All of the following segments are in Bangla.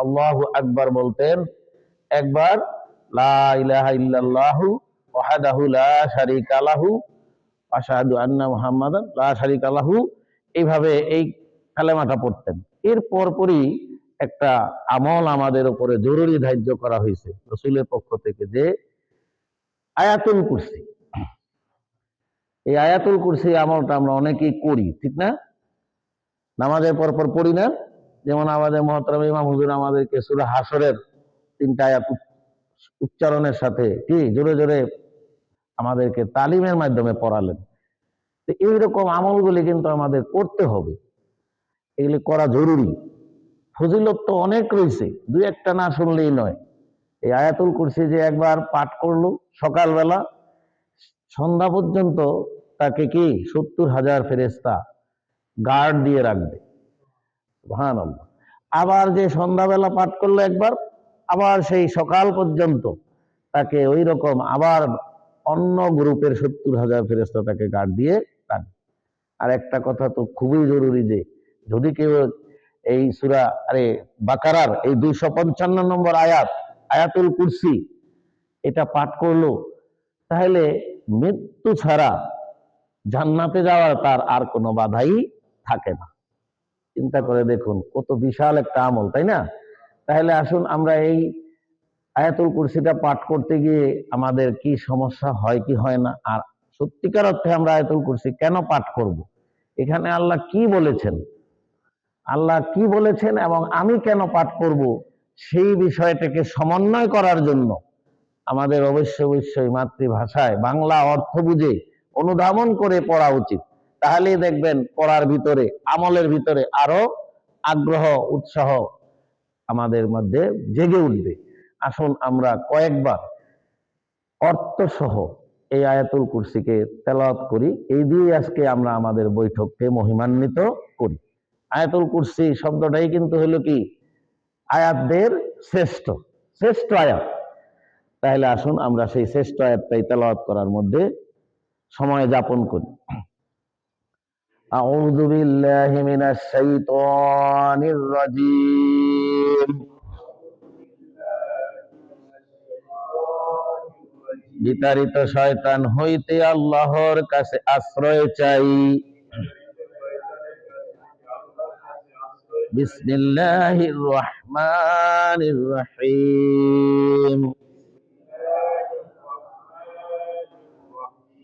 আল্লাহু আকবার বলতেন, একবার লা ইলাহা ইল্লাল্লাহু ওয়াহদাহু লা শারীকা লাহু আশহাদু আন্না মুহাম্মাদান লা শারীকা লাহু, এইভাবে এই কালেমাটা পড়তেন। এর পরপরই একটা আমল আমাদের উপরে জরুরি ধার্য করা হয়েছে রাসূলের পক্ষ থেকে, যে আয়াতুল কুরসি। এই আয়াতুল কুরসি আমলটা আমরা অনেকেই করি, ঠিক না? নামাজের পরপর পড়ি না? যেমন আমাদের মুহতারাম ইমাম হুজুর আমাদেরকে সূরা হাসরের 3টা আয়াত উচ্চারণের সাথে কি জোরে জোরে আমাদেরকে তালিমের মাধ্যমে পড়ালেন। তো এইরকম আমলগুলি কিন্তু আমাদের করতে হবে, এগুলি করা জরুরি। ফজিলত তো অনেক রয়েছে, দুই একটা না শুনলেই নয়। এই আয়াতুল কুরসি যে একবার পাঠ করলো সকালবেলা, সন্ধ্যা পর্যন্ত তাকে কি 70,000 ফেরেশতা গার্ড দিয়ে রাখবে। সুবহানাল্লাহ। আবার যে সন্ধ্যাবেলা পাঠ করলো একবার, আবার সেই সকাল পর্যন্ত তাকে ওই রকম আবার অন্য গ্রুপের 70,000 ফেরেশতা তাকে গার্ড দিয়ে রাখবে। আর একটা কথা তো খুবই জরুরি, যে যদি কেউ এই সূরা বাকারার এই 255 নম্বর আয়াত আয়াতুল কুরসি এটা পাঠ করলো, তাহলে মৃত্যু ছাড়া জান্নাতে যাওয়ার তার আর কোনো বাধাই থাকে না। চিন্তা করে দেখুন কত বিশাল একটা আমল, তাই না? তাহলে আসুন আমরা এই আয়াতুল কুরসিটা পাঠ করতে গিয়ে আমাদের কি সমস্যা হয় কি হয় না, আর সত্যিকার অর্থে আমরা আয়াতুল কুরসি কেন পাঠ করব, এখানে আল্লাহ কি বলেছেন, আল্লাহ কি বলেছেন এবং আমি কেন পাঠ করব, সেই বিষয়টাকে সমন্বয় করার জন্য আমাদের অবশ্যই মাতৃভাষায় বাংলা অর্থ বুঝে অনুধাবন করে পড়া উচিত। তাহলেই দেখবেন পড়ার ভিতরে আমলের ভিতরে আরো আগ্রহ উৎসাহ আমাদের মধ্যে জেগে উঠবে। আসুন আমরা কয়েকবার অর্থ সহ এই আয়াতুল কুরসিকে তেলাওয়াত করি, এই দিয়ে আজকে আমরা আমাদের বৈঠককে মহিমান্বিত করি। আয়াতুল কুরসি শব্দটাই কিন্তু হলো কি আয়াতদের শ্রেষ্ঠ শ্রেষ্ঠ আয়াত। তাহলে আসুন আমরা সেই শ্রেষ্ঠ আয়াতটাই তেলাওয়াত করার মধ্যে সময় যাপন করি। আউযু বিল্লাহি মিনাশ শাইতানির রাজীম। বিতাড়িত শয়তান হইতে আল্লাহর কাছে আশ্রয় চাই। বিসমিল্লাহির রহমানির রহিম।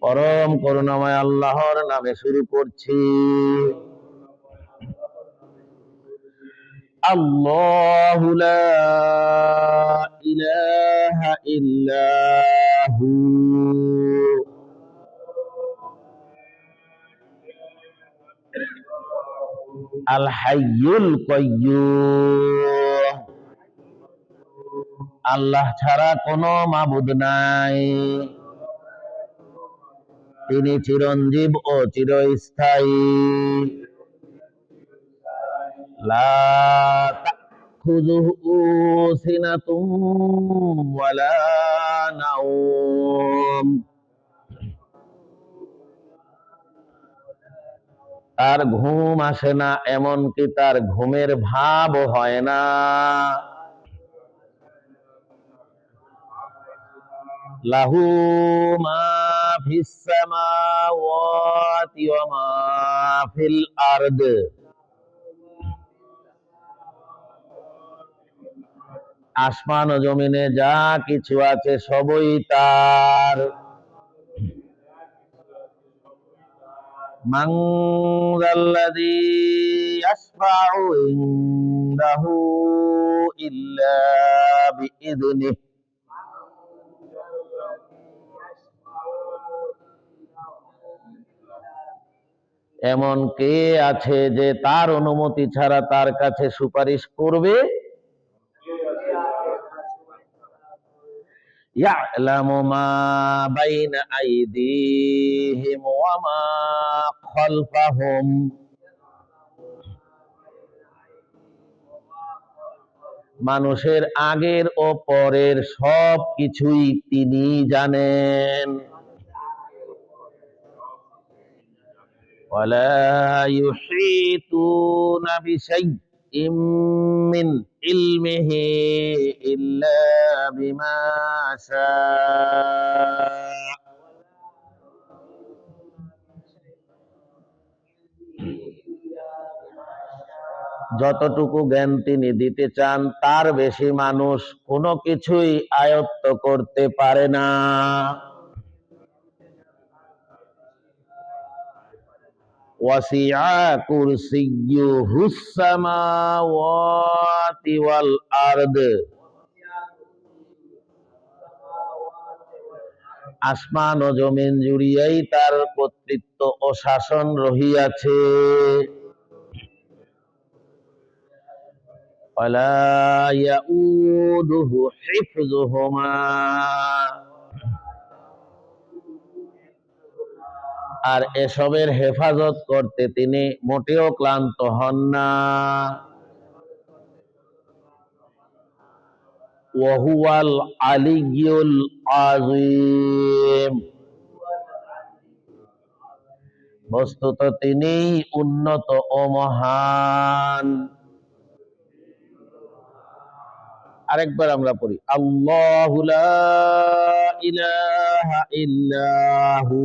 পরম করুণাময় আল্লাহর নামে শুরু করছি। আল্লাহু লা ইলাহা ইল্লাহু আল হাইয়ুল কাইয়্যুম। আল্লাহ ছাড়া কোনো মাবুদ নাই, তিনি চিরঞ্জীব ও চিরস্থায়ী। লা তাখুযুহু সিনাতুম ওয়ালা নাওম। তার ঘুম আসে না, এমনকি তার ঘুমের ভাব হয় না। লাহু মা ফিস সামাওয়াতি ওয়া মা ফিল আরদ। আসমান ও জমিনে যা কিছু আছে সবই তার। মান যাল্লাযী ইয়াশফাউ ইনদাহু ইল্লা বিইযনিহি। এমন কে আছে যে তার অনুমতি ছাড়া তার কাছে সুপারিশ করবে? ইয়ালামু মা বাইনা আইদিহিম ওয়া মা খালফাহুম। মানুষের আগের ও পরের সব কিছুই তিনি জানেন। ওয়ালা ইউহিতুনা বিশাই মিন ইলমিহি ইল্লা বিমা শাআ। যতটুকু জ্ঞান তিনি দিতে চান তার বেশি মানুষ কোনো কিছুই আয়ত্ত করতে পারে না। ওয়াসিআ কুরসিয়্যুহুস সামাওয়াতি ওয়াল আরদ। আসমান ও জমিন জুড়িয়াই তার কর্তৃত্ব ও শাসন রহিয়াছে। ওয়ালা ইয়াউদুহু হিফযুহুমা। আর এসবের হেফাজত করতে তিনি মোটেও ক্লান্ত হন না। ওয়াহুয়াল আলিয়্যুল আযীম। বস্তুত তিনিই উন্নত ও মহান। আরেকবার আমরা পড়ি, আল্লাহু লা ইলাহা ইল্লাহু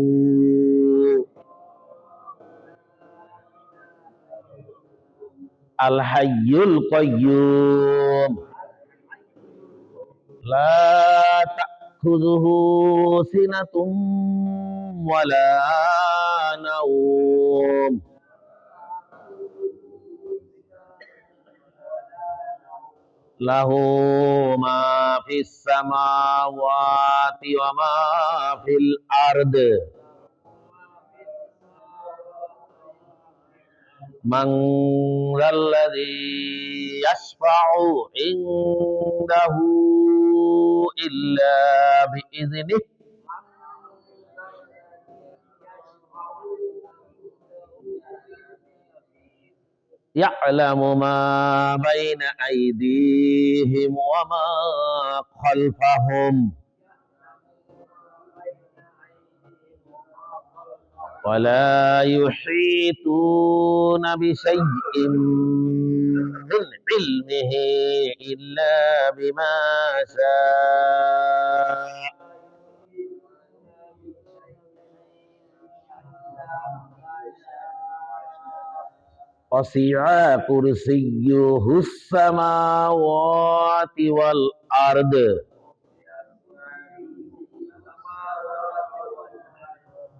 আল হাইয়ুল কাইয়্যুম লা তাখুযুহু সিনাতুম ওয়ালা নাওম লাহু মা ফিস সামাওয়াতি ওয়া মা ফিল আরদ। মান যাল্লাযী ইয়াশফা'ু ইনদাহু ইল্লা বিইযনিহি ইয়া'লামু মা বাইনা আইদিহিম ওয়া মা খালফাহুম ওয়া লা ইউহীতুনা বিশাইইন মিন ইলমিহি ইল্লা বিমা শাআ। ওয়াসিআ কুরসিয়্যুহুস সামাওয়াতি ওয়াল আরদ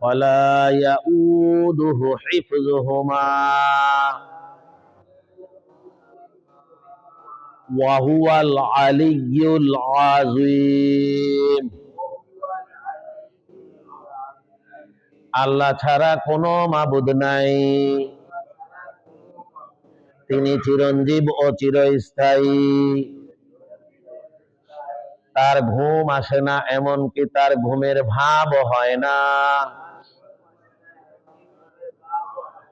ওয়ালা ইয়াউদুহু হিফযুহুমা ওয়া হুয়াল আলিয়্যুল আযীম। আল্লাহ ছাড়া কোনো মাবুদ নাই, তিনি চিরঞ্জীব ও চিরস্থায়ী। তার ঘুম আসে না, এমনকি তার ঘুমের ভাব হয় না।